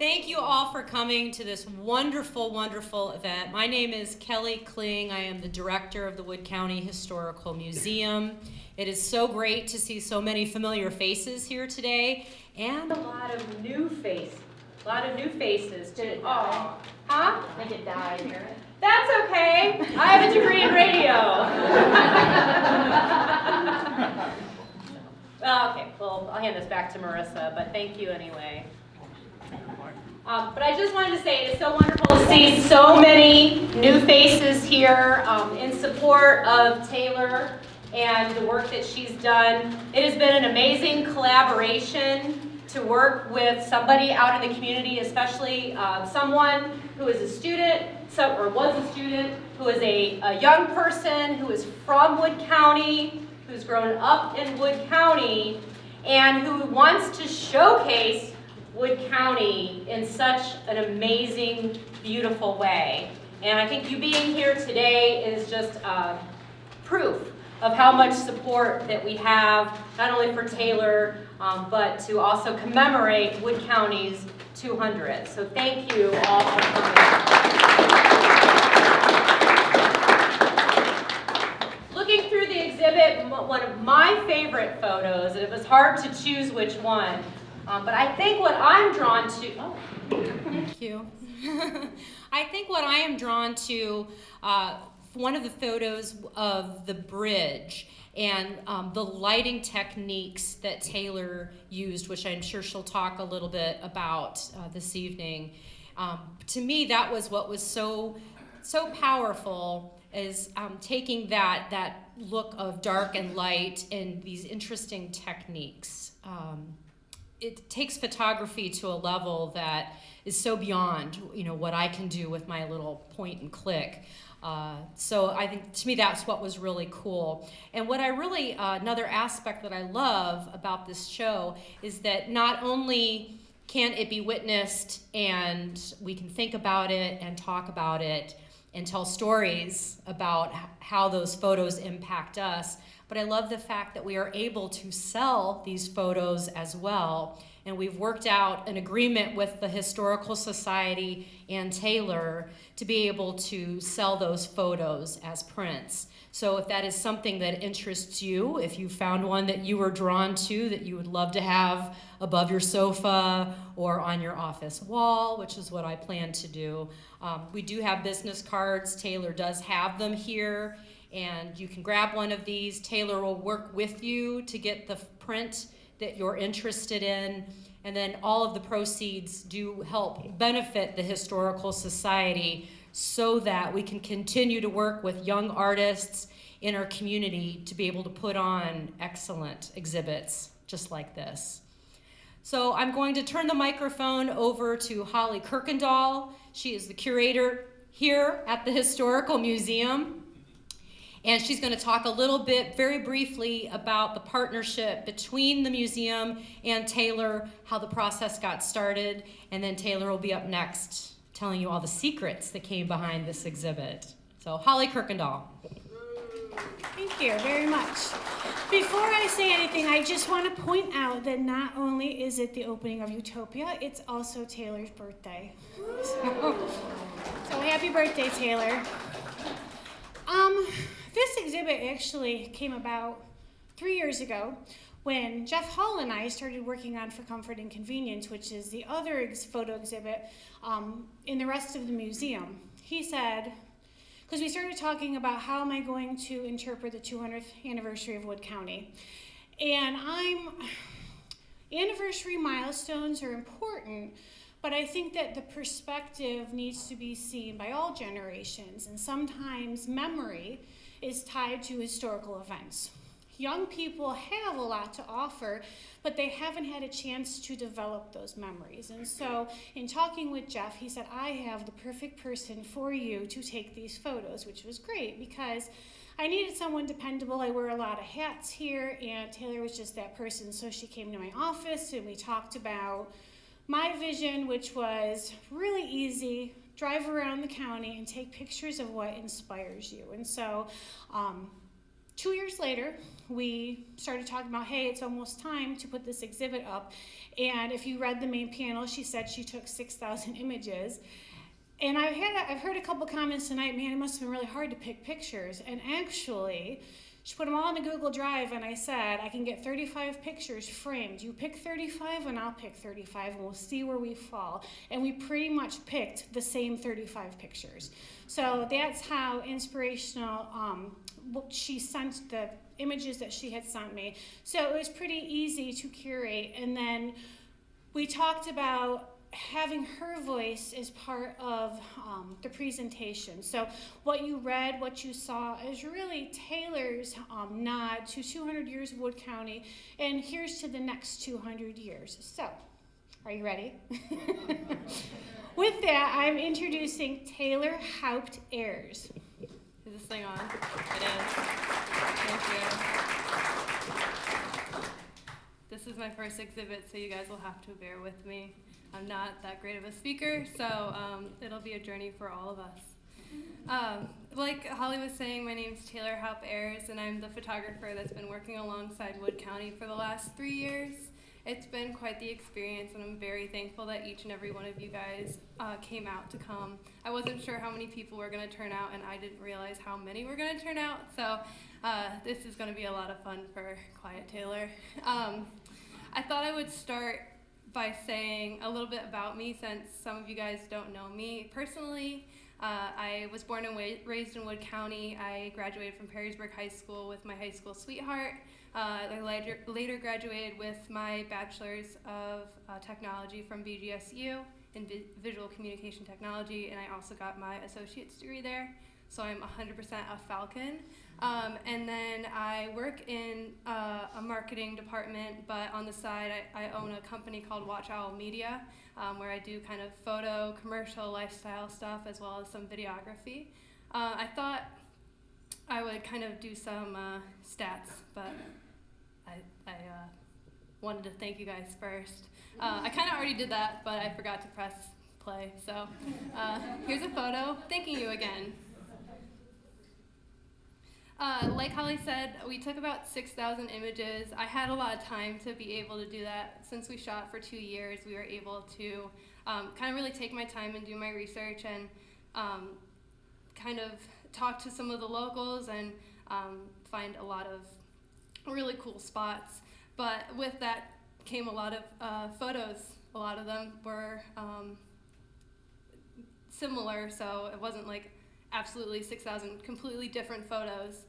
Thank you all for coming to this wonderful, wonderful event. My name is Kelly Kling. I am the director of the Wood County Historical Museum. It is so great to see so many familiar faces here today, and a lot of new faces. Too. Oh, huh? I think it died. That's okay. I have a degree in radio. Okay, well, I'll hand this back to Marissa, but thank you anyway. But I just wanted to say it is so wonderful to see so many new faces here in support of Taylor and the work that she's done. It has been an amazing collaboration to work with somebody out in the community, especially someone who is a student, or was a student, who is a young person who is from Wood County, who's grown up in Wood County, and who wants to showcase Wood County in such an amazing, beautiful way. And I think you being here today is just proof of how much support that we have, not only for Taylor, but to also commemorate Wood County's 200th. So thank you all for coming. Looking through the exhibit, one of my favorite photos, and it was hard to choose which one, but I think what I'm drawn to, thank you. I think what I am drawn to, one of the photos of the bridge and the lighting techniques that Taylor used, which I'm sure she'll talk a little bit about this evening. To me, that was what was so powerful, is taking that look of dark and light and these interesting techniques. It takes photography to a level that is so beyond, what I can do with my little point and click. So I think, to me, that's what was really cool. And what I really, another aspect that I love about this show is that not only can it be witnessed and we can think about it and talk about it and tell stories about how those photos impact us, but I love the fact that we are able to sell these photos as well. And we've worked out an agreement with the Historical Society and Taylor to be able to sell those photos as prints. So if that is something that interests you, if you found one that you were drawn to, that you would love to have above your sofa or on your office wall, which is what I plan to do. We do have business cards. Taylor does have them here, and you can grab one of these. Taylor will work with you to get the print that you're interested in, and then all of the proceeds do help benefit the Historical Society so that we can continue to work with young artists in our community to be able to put on excellent exhibits just like this. So I'm going to turn the microphone over to Holly Kirkendall. She is the curator here at the Historical Museum. And she's going to talk a little bit, very briefly, about the partnership between the museum and Taylor, how the process got started, and then Taylor will be up next telling you all the secrets that came behind this exhibit. So, Holly Kirkendall. Thank you very much. Before I say anything, I just want to point out that not only is it the opening of Utopia, it's also Taylor's birthday. So happy birthday, Taylor. This exhibit actually came about 3 years ago when Jeff Hall and I started working on For Comfort and Convenience, which is the other photo exhibit in the rest of the museum. He said, because we started talking about how am I going to interpret the 200th anniversary of Wood County. And anniversary milestones are important, but I think that the perspective needs to be seen by all generations, and sometimes memory is tied to historical events. Young people have a lot to offer, but they haven't had a chance to develop those memories. And so in talking with Jeff, he said, I have the perfect person for you to take these photos, which was great because I needed someone dependable. I wear a lot of hats here, and Taylor was just that person. So she came to my office and we talked about my vision, which was really easy, drive around the county and take pictures of what inspires you. And so 2 years later, we started talking about, hey, it's almost time to put this exhibit up. And if you read the main panel, she said she took 6,000 images. And I've heard a couple comments tonight, man, it must have been really hard to pick pictures. And actually, she put them all in the Google Drive, and I said, I can get 35 pictures framed. You pick 35, and I'll pick 35, and we'll see where we fall. And we pretty much picked the same 35 pictures. So that's how inspirational she sent the images that she had sent me. So it was pretty easy to curate. And then we talked about having her voice as part of the presentation. So what you read, what you saw is really Taylor's nod to 200 years of Wood County, and here's to the next 200 years. So, are you ready? With that, I'm introducing Taylor Haupt Ayers. Is this thing on? It is. Thank you. This is my first exhibit, so you guys will have to bear with me. I'm not that great of a speaker, so it'll be a journey for all of us. Like Holly was saying, my name's Taylor Haupt Ayers, and I'm the photographer that's been working alongside Wood County for the last 3 years. It's been quite the experience, and I'm very thankful that each and every one of you guys came out to come. I wasn't sure how many people were going to turn out, and I didn't realize how many were going to turn out, so this is going to be a lot of fun for Quiet Taylor. I thought I would start by saying a little bit about me, since some of you guys don't know me personally. I was born and raised in Wood County. I graduated from Perrysburg High School with my high school sweetheart. I later graduated with my bachelor's of technology from BGSU in visual communication technology, and I also got my associate's degree there. So I'm 100% a Falcon. And then I work in a marketing department, but on the side I own a company called Watch Owl Media, where I do kind of photo, commercial, lifestyle stuff, as well as some videography. I thought I would kind of do some stats, but I wanted to thank you guys first. I kind of already did that, but I forgot to press play. So here's a photo thanking you again. Like Holly said, we took about 6,000 images. I had a lot of time to be able to do that. Since we shot for 2 years, we were able to kind of really take my time and do my research and kind of talk to some of the locals and find a lot of really cool spots. But with that came a lot of photos. A lot of them were similar, so it wasn't like absolutely 6,000 completely different photos.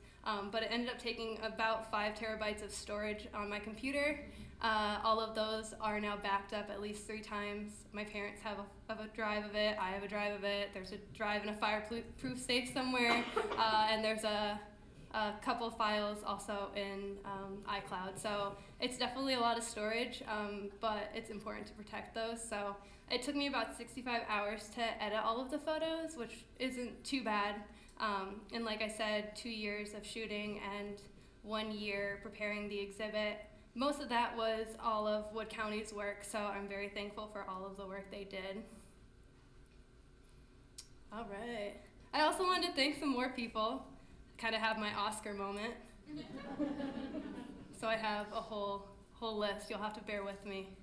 But it ended up taking about 5 terabytes of storage on my computer. All of those are now backed up at least 3 times. My parents have a drive of it, I have a drive of it, there's a drive in a fireproof safe somewhere, and there's a couple of files also in iCloud. So it's definitely a lot of storage, but it's important to protect those. So it took me about 65 hours to edit all of the photos, which isn't too bad. And like I said, 2 years of shooting and 1 year preparing the exhibit. Most of that was all of Wood County's work, so I'm very thankful for all of the work they did. All right. I also wanted to thank some more people, kind of have my Oscar moment. So I have a whole list. You'll have to bear with me.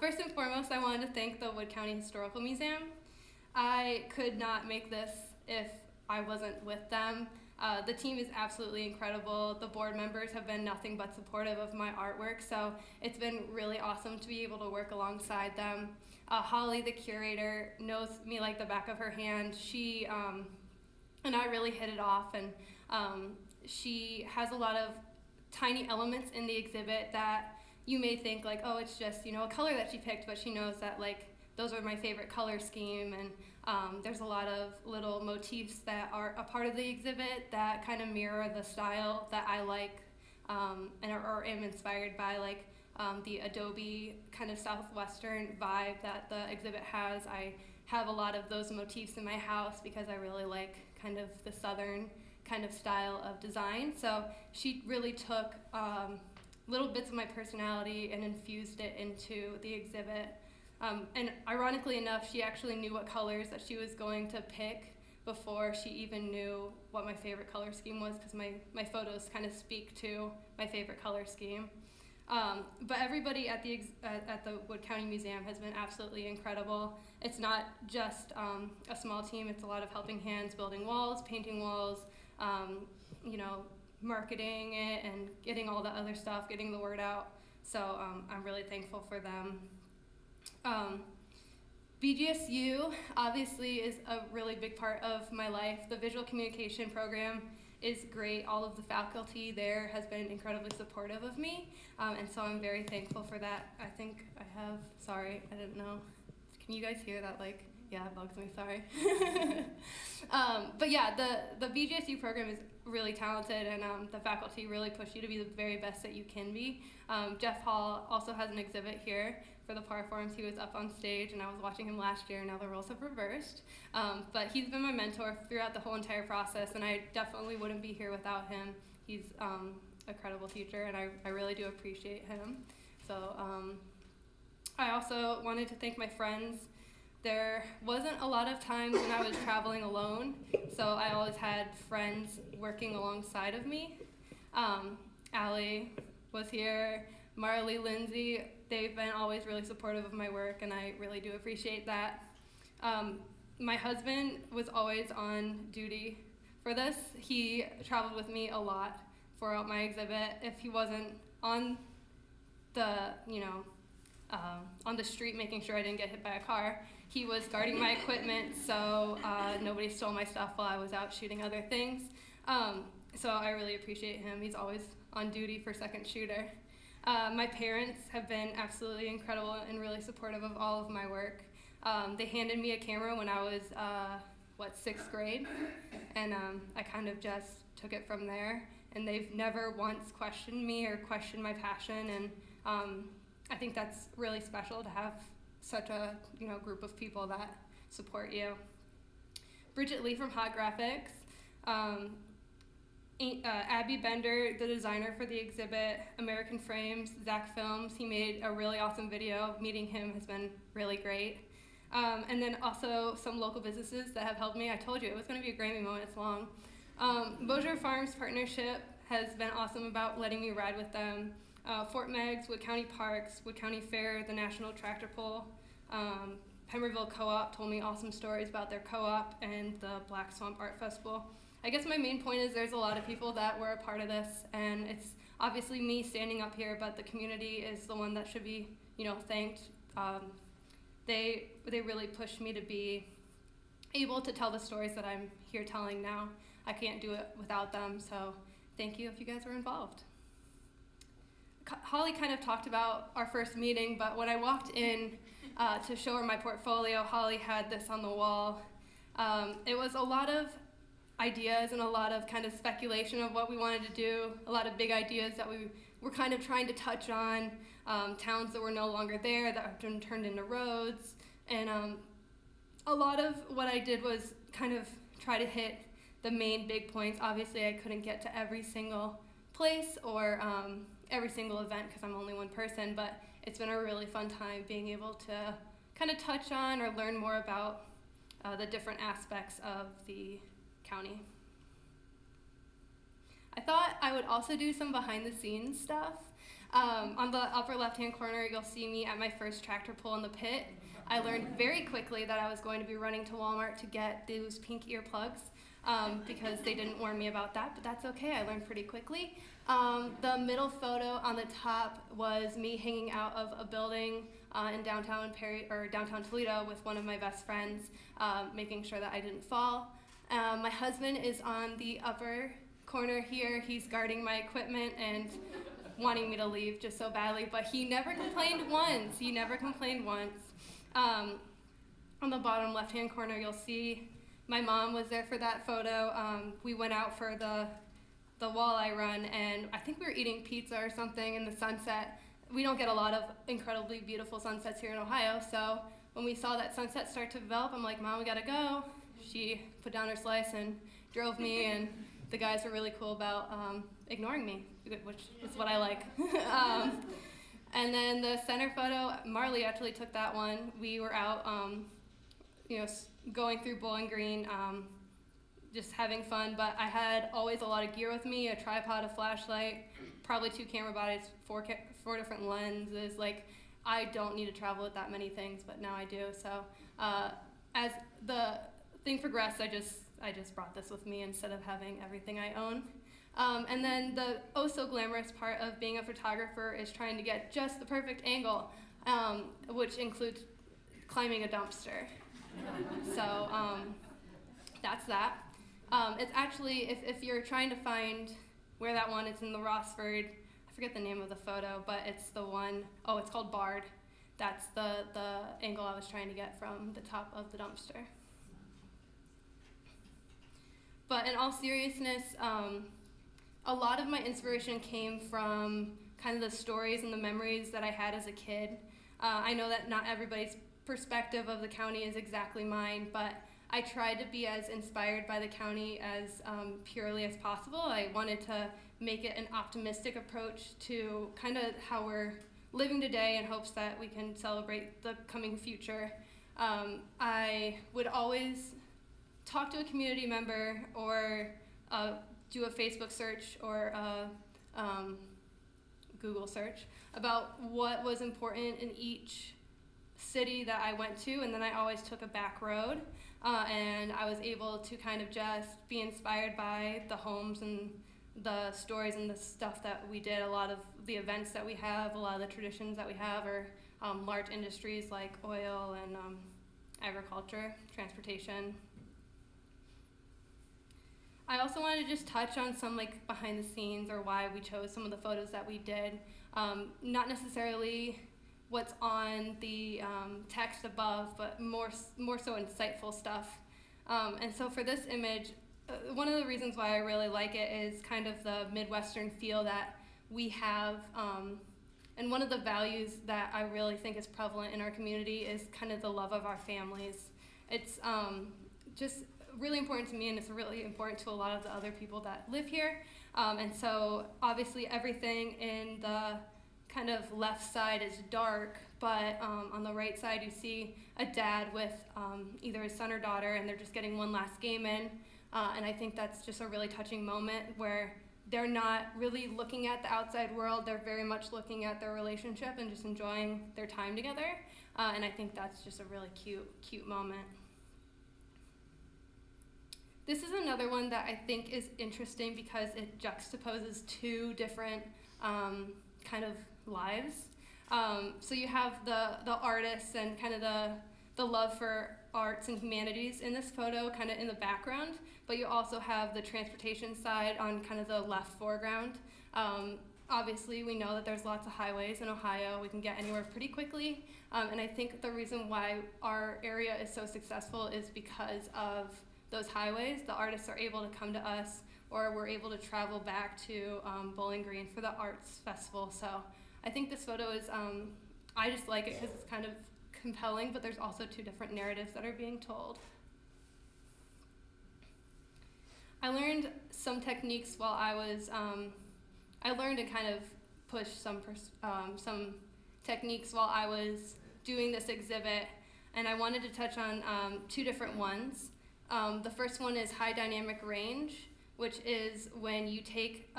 First and foremost, I wanted to thank the Wood County Historical Museum. I could not make this if I wasn't with them. The team is absolutely incredible. The board members have been nothing but supportive of my artwork, so it's been really awesome to be able to work alongside them. Holly, the curator, knows me like the back of her hand. She and I really hit it off, and she has a lot of tiny elements in the exhibit that you may think like, oh, it's just, a color that she picked, but she knows that like those are my favorite color scheme, and there's a lot of little motifs that are a part of the exhibit that kind of mirror the style that I like and or am inspired by, like the Adobe kind of southwestern vibe that the exhibit has. I have a lot of those motifs in my house because I really like kind of the southern kind of style of design. So she really took little bits of my personality and infused it into the exhibit. And ironically enough, she actually knew what colors that she was going to pick before she even knew what my favorite color scheme was, because my photos kind of speak to my favorite color scheme. But everybody at the Wood County Museum has been absolutely incredible. It's not just a small team, it's a lot of helping hands, building walls, painting walls, marketing it and getting all the other stuff, getting the word out. So I'm really thankful for them. BGSU obviously is a really big part of my life. The visual communication program is great. All of the faculty there has been incredibly supportive of me, and so I'm very thankful for that. I think I have, sorry, I didn't know. Can you guys hear that? Like, yeah, it bugs me, sorry. But yeah, the BGSU program is really talented, and the faculty really push you to be the very best that you can be. Jeff Hall also has an exhibit here for the Par Forums. He was up on stage, and I was watching him last year, and now the roles have reversed. But he's been my mentor throughout the whole entire process, and I definitely wouldn't be here without him. He's a credible teacher, and I really do appreciate him. So I also wanted to thank my friends. There wasn't a lot of times when I was traveling alone, so I always had friends working alongside of me. Allie was here, Marley, Lindsay, they've been always really supportive of my work, and I really do appreciate that. My husband was always on duty for this. He traveled with me a lot throughout my exhibit. If he wasn't on the, on the street making sure I didn't get hit by a car, he was guarding my equipment so nobody stole my stuff while I was out shooting other things. So I really appreciate him. He's always on duty for second shooter. My parents have been absolutely incredible and really supportive of all of my work. They handed me a camera when I was, 6th grade, and I kind of just took it from there, and they've never once questioned me or questioned my passion, and I think that's really special to have such a group of people that support you. Bridget Lee from Hot Graphics, Abby Bender, the designer for the exhibit, American Frames, Zak Films, he made a really awesome video. Meeting him has been really great. And then also some local businesses that have helped me. I told you it was going to be a Grammy moment, it's long. Bossier Farms Partnership has been awesome about letting me ride with them. Fort Meigs, Wood County Parks, Wood County Fair, the National Tractor Pull, Pemberville Co-op told me awesome stories about their co-op, and the Black Swamp Art Festival. I guess my main point is there's a lot of people that were a part of this, and it's obviously me standing up here, but the community is the one that should be, thanked. They really pushed me to be able to tell the stories that I'm here telling now. I can't do it without them, so thank you if you guys were involved. Holly kind of talked about our first meeting, but when I walked in to show her my portfolio, Holly had this on the wall. It was a lot of ideas and a lot of kind of speculation of what we wanted to do, a lot of big ideas that we were kind of trying to touch on, towns that were no longer there, that have been turned into roads, and a lot of what I did was kind of try to hit the main big points. Obviously, I couldn't get to every single place or every single event because I'm only one person, but it's been a really fun time being able to kind of touch on or learn more about the different aspects of the county. I thought I would also do some behind the scenes stuff. On the upper left hand corner, you'll see me at my first tractor pull in the pit. I learned very quickly that I was going to be running to Walmart to get those pink earplugs because they didn't warn me about that, but that's okay, I learned pretty quickly. The middle photo on the top was me hanging out of a building in downtown Toledo with one of my best friends, making sure that I didn't fall. My husband is on the upper corner here. He's guarding my equipment and wanting me to leave just so badly, but he never complained once. On the bottom left-hand corner, you'll see my mom was there for that photo. We went out for the walleye run, and I think we were eating pizza or something in the sunset. We don't get a lot of incredibly beautiful sunsets here in Ohio, so when we saw that sunset start to develop, I'm like, Mom, we gotta go. She put down her slice and drove me, and the guys were really cool about ignoring me, which is what I like. And then the center photo, Marley actually took that one. We were out, going through Bowling Green, just having fun, but I had always a lot of gear with me, a tripod, a flashlight, probably 2 camera bodies, 4 different lenses. Like, I don't need to travel with that many things, but now I do. So as the thing progressed, I just brought this with me instead of having everything I own. And then the oh so glamorous part of being a photographer is trying to get just the perfect angle, which includes climbing a dumpster. So that's that. It's actually, if you're trying to find where that one, it's in the Rossford, I forget the name of the photo, but it's the one, oh, it's called Bard. That's the angle I was trying to get from the top of the dumpster. But in all seriousness, a lot of my inspiration came from kind of the stories and the memories that I had as a kid. I know that not everybody's perspective of the county is exactly mine, but I tried to be as inspired by the county as purely as possible. I wanted to make it an optimistic approach to kind of how we're living today in hopes that we can celebrate the coming future. I would always talk to a community member or do a Facebook search or a Google search about what was important in each city that I went to, and then I always took a back road, and I was able to kind of just be inspired by the homes and the stories and the stuff that we did. A lot of the events that we have, a lot of the traditions that we have are large industries like oil and agriculture, transportation. I also wanted to just touch on some like behind the scenes or why we chose some of the photos that we did. Not necessarily what's on the text above, but more so insightful stuff. And so for this image, one of the reasons why I really like it is kind of the Midwestern feel that we have. And one of the values that I really think is prevalent in our community is kind of the love of our families. It's just really important to me, and it's really important to a lot of the other people that live here. And so obviously everything in the kind of left side is dark, but on the right side you see a dad with either his son or daughter, and they're just getting one last game in. And I think that's just a really touching moment where they're not really looking at the outside world, they're very much looking at their relationship and just enjoying their time together. And I think that's just a really cute moment. This is another one that I think is interesting because it juxtaposes 2 different kind of lives. So you have the artists and kind of the love for arts and humanities in this photo kind of in the background, but you also have the transportation side on kind of the left foreground. Obviously we know that there's lots of highways in Ohio, we can get anywhere pretty quickly, and I think the reason why our area is so successful is because of those highways. The artists are able to come to us, or we're able to travel back to Bowling Green for the arts festival. So I think this photo is, I just like it because it's kind of compelling, but there's also 2 different narratives that are being told. I learned some techniques while I was, I learned and kind of pushed some techniques while I was doing this exhibit, and I wanted to touch on 2 different ones. The first one is high dynamic range, which is when you take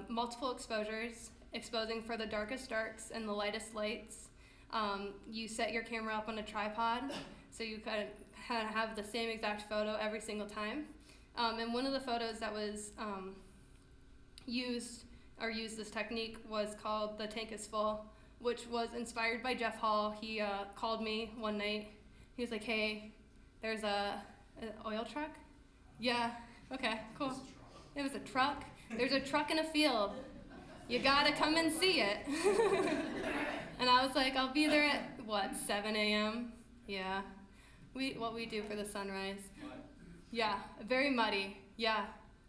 multiple exposures, exposing for the darkest darks and the lightest lights. You set your camera up on a tripod, so you kind of have the same exact photo every single time. And one of the photos that was used this technique was called The Tank is Full, which was inspired by Jeff Hall. He called me one night. He was like, hey, there's an oil truck? Yeah, okay, cool. It was a truck. There's a truck in a field. You gotta come and see it. And I was like, I'll be there at, 7 a.m.? Yeah. What we do for the sunrise. Yeah, very muddy. Yeah,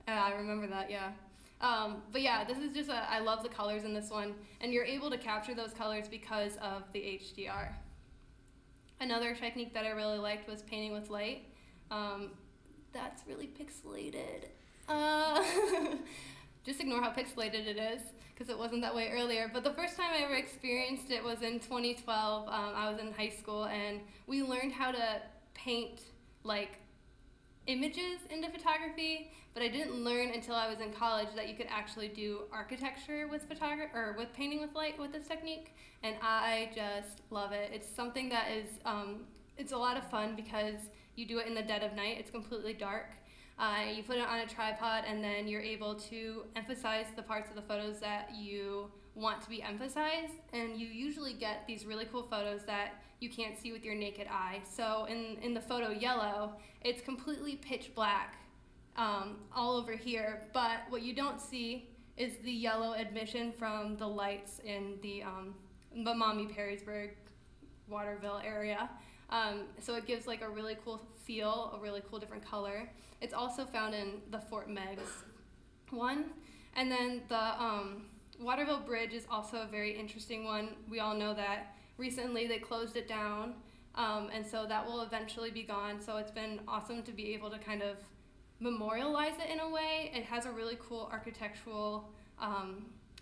I remember that, yeah. But yeah, this is just I love the colors in this one, and you're able to capture those colors because of the HDR. Another technique that I really liked was painting with light. That's really pixelated. Just ignore how pixelated it is, because it wasn't that way earlier. But the first time I ever experienced it was in 2012. I was in high school, and we learned how to paint like images into photography, but I didn't learn until I was in college that you could actually do architecture with with painting with light with this technique, and I just love it. It's something that is it's a lot of fun because you do it in the dead of night. It's completely dark. You put it on a tripod, and then you're able to emphasize the parts of the photos that you want to be emphasized, and you usually get these really cool photos that you can't see with your naked eye. So in the photo yellow, it's completely pitch black all over here, but what you don't see is the yellow emission from the lights in the Maumee, Perrysburg, Waterville area. So it gives like a really cool feel, a really cool different color. It's also found in the Fort Meigs one. And then the Waterville Bridge is also a very interesting one. We all know that recently they closed it down, and so that will eventually be gone. So it's been awesome to be able to kind of memorialize it in a way. It has a really cool architectural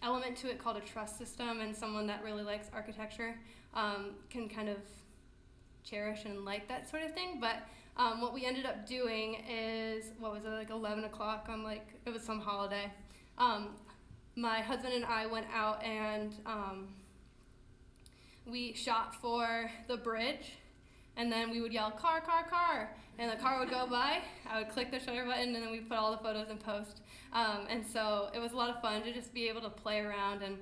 element to it called a truss system, and someone that really likes architecture can kind of cherish and like that sort of thing. But what we ended up doing is, what was it, like 11 o'clock on it was some holiday. My husband and I went out and we shot for the bridge, and then we would yell, "Car, car, car," and the car would go by. I would click the shutter button, and then we put all the photos in post. And so it was a lot of fun to just be able to play around, and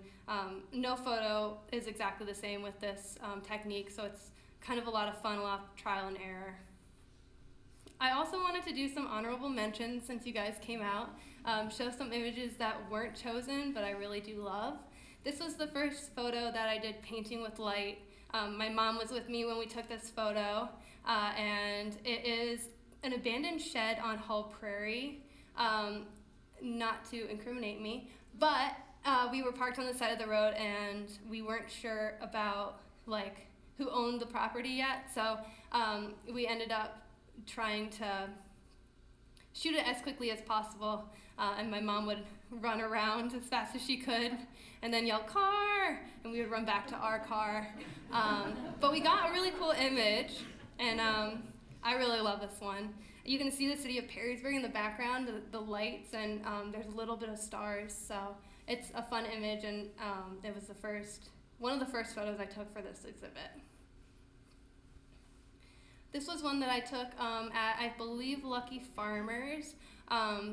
no photo is exactly the same with this technique, so it's kind of a lot of fun, a lot of trial and error. I also wanted to do some honorable mentions since you guys came out, show some images that weren't chosen, but I really do love. This was the first photo that I did painting with light. My mom was with me when we took this photo, and it is an abandoned shed on Hull Prairie. Not to incriminate me, but we were parked on the side of the road, and we weren't sure about who owned the property yet, so we ended up trying to shoot it as quickly as possible, and my mom would run around as fast as she could and then yell, "Car!" and we would run back to our car. But we got a really cool image, and I really love this one. You can see the city of Perrysburg in the background, the lights, and there's a little bit of stars, so it's a fun image, and it was one of the first photos I took for this exhibit. This was one that I took at, I believe, Lucky Farmers.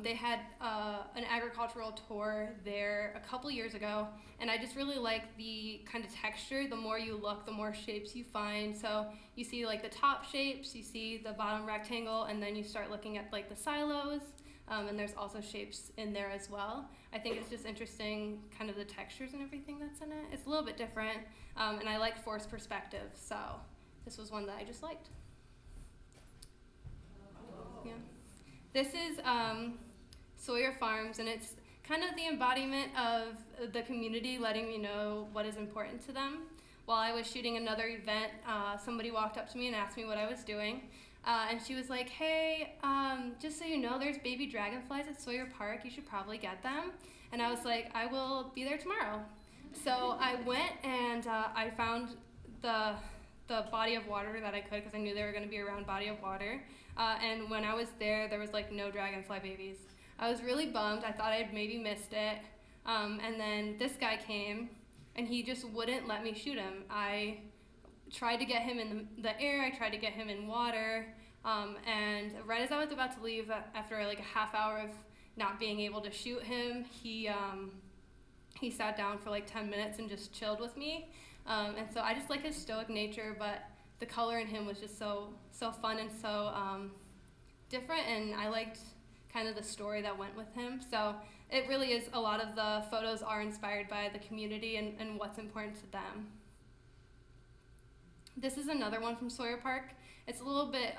They had an agricultural tour there a couple years ago, and I just really like the kind of texture. The more you look, the more shapes you find. So you see the top shapes, you see the bottom rectangle, and then you start looking at the silos, and there's also shapes in there as well. I think it's just interesting, kind of the textures and everything that's in it. It's a little bit different, and I like forced perspective, so this was one that I just liked. Yeah. This is Sawyer Farms, and it's kind of the embodiment of the community letting me know what is important to them. While I was shooting another event, somebody walked up to me and asked me what I was doing, and she was like, "Hey, just so you know, there's baby dragonflies at Sawyer Park. You should probably get them." And I was like, "I will be there tomorrow." So I went and I found the body of water that I could, because I knew they were going to be around body of water. And when I was there was no dragonfly babies. I was really bummed. I thought I had maybe missed it. And then this guy came, and he just wouldn't let me shoot him. I tried to get him in the air. I tried to get him in water. And right as I was about to leave, after a half hour of not being able to shoot him, he sat down for 10 minutes and just chilled with me. And so I just like his stoic nature, but the color in him was just so fun and so different, and I liked kind of the story that went with him. So it really is, a lot of the photos are inspired by the community and what's important to them. This is another one from Sawyer Park. It's a little bit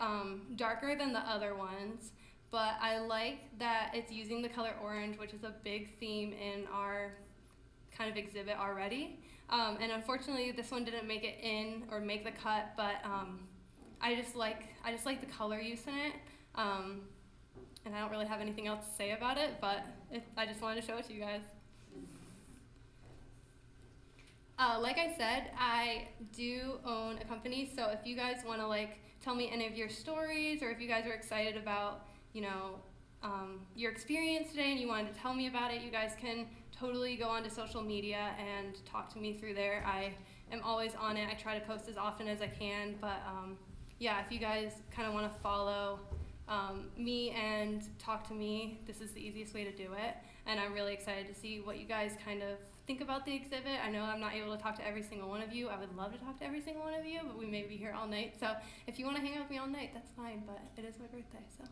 darker than the other ones, but I like that it's using the color orange, which is a big theme in our kind of exhibit already. And unfortunately, this one didn't make it in or make the cut, but I just like the color use in it, and I don't really have anything else to say about it, but I just wanted to show it to you guys. Like I said, I do own a company, so if you guys want to tell me any of your stories, or if you guys are excited about your experience today and you wanted to tell me about it, you guys can totally go onto social media and talk to me through there. I am always on it. I try to post as often as I can, but yeah, if you guys kind of want to follow me and talk to me, this is the easiest way to do it. And I'm really excited to see what you guys kind of think about the exhibit. I know I'm not able to talk to every single one of you. I would love to talk to every single one of you, but we may be here all night. So if you want to hang out with me all night, that's fine, but it is my birthday, so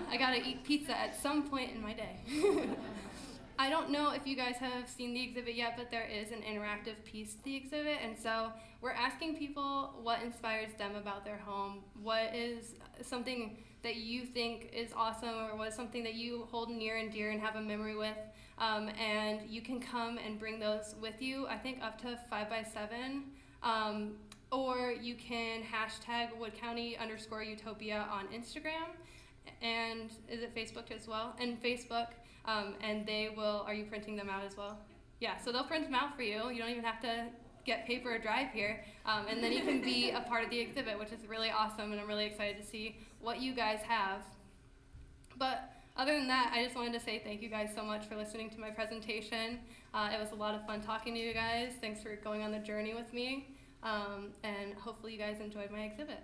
I gotta eat pizza at some point in my day. I don't know if you guys have seen the exhibit yet, but there is an interactive piece to the exhibit, and so we're asking people what inspires them about their home, what is something that you think is awesome, or what is something that you hold near and dear and have a memory with, and you can come and bring those with you, I think up to 5x7, or you can hashtag Wood County _Utopia on Instagram, and is it Facebook as well? And Facebook. And they will, are you printing them out as well? Yeah, so they'll print them out for you. You don't even have to get paper or drive here. And then you can be a part of the exhibit, which is really awesome, and I'm really excited to see what you guys have. But other than that, I just wanted to say thank you guys so much for listening to my presentation. It was a lot of fun talking to you guys. Thanks for going on the journey with me. And hopefully you guys enjoyed my exhibit.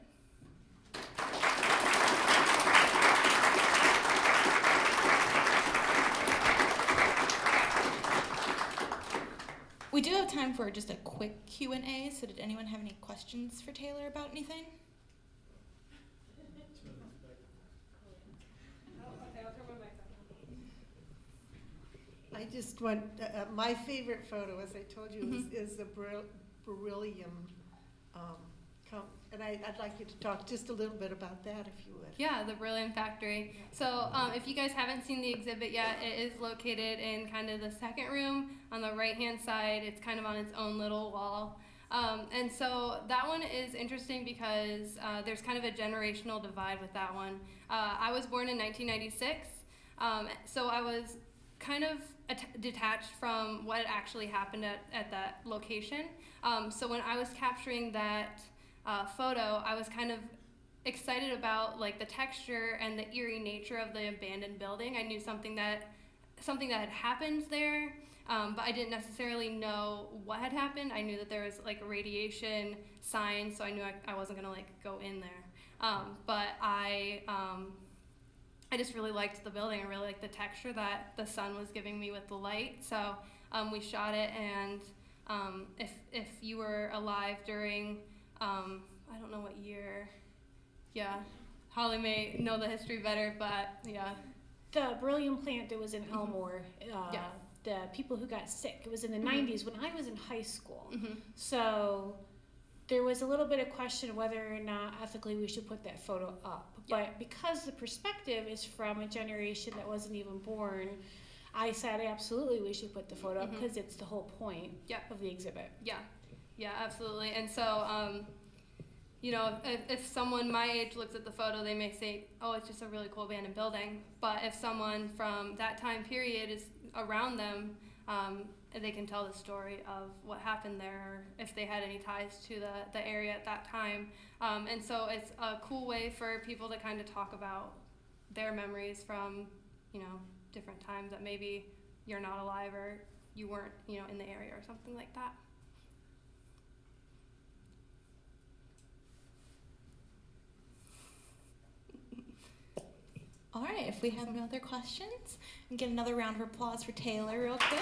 We do have time for just a quick Q&A, so did anyone have any questions for Taylor about anything? I just want, my favorite photo, as I told you, is the beryllium. And I'd like you to talk just a little bit about that, if you would. Yeah, the Beryllium Factory. So if you guys haven't seen the exhibit yet, it is located in kind of the second room on the right-hand side. It's kind of on its own little wall. And so that one is interesting because there's kind of a generational divide with that one. I was born in 1996, so I was kind of detached from what actually happened at that location. So when I was capturing that photo, I was kind of excited about like the texture and the eerie nature of the abandoned building. I knew something that had happened there, but I didn't necessarily know what had happened. I knew that there was like a radiation sign, so I knew I wasn't gonna like go in there. But I just really liked the building. I really liked the texture that the sun was giving me with the light. So we shot it, and if you were alive during I don't know what year. Yeah, Holly may know the history better, but yeah. The beryllium plant that was in Elmore, the people who got sick, it was in the 90s when I was in high school. So there was a little bit of question whether or not ethically we should put that photo up. But because the perspective is from a generation that wasn't even born, I said absolutely we should put the photo up because it's the whole point of the exhibit. Yeah, absolutely. And so, you know, if someone my age looks at the photo, they may say, oh, it's just a really cool abandoned building. But if someone from that time period is around them, they can tell the story of what happened there, or if they had any ties to the area at that time. And so it's a cool way for people to kind of talk about their memories from, you know, different times that maybe you're not alive or you weren't, you know, in the area or something like that. All right, if we have no other questions, and get another round of applause for Taylor real quick.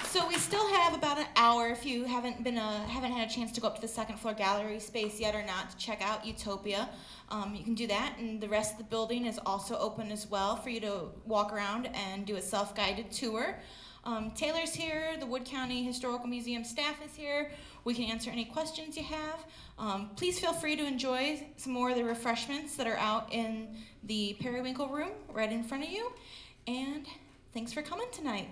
So we still have about an hour if you haven't had a chance to go up to the second floor gallery space yet or not to check out Utopia. You can do that, and the rest of the building is also open as well for you to walk around and do a self-guided tour. Taylor's here, the Wood County Historical Museum staff is here. We can answer any questions you have. Please feel free to enjoy some more of the refreshments that are out in the periwinkle room right in front of you. And thanks for coming tonight.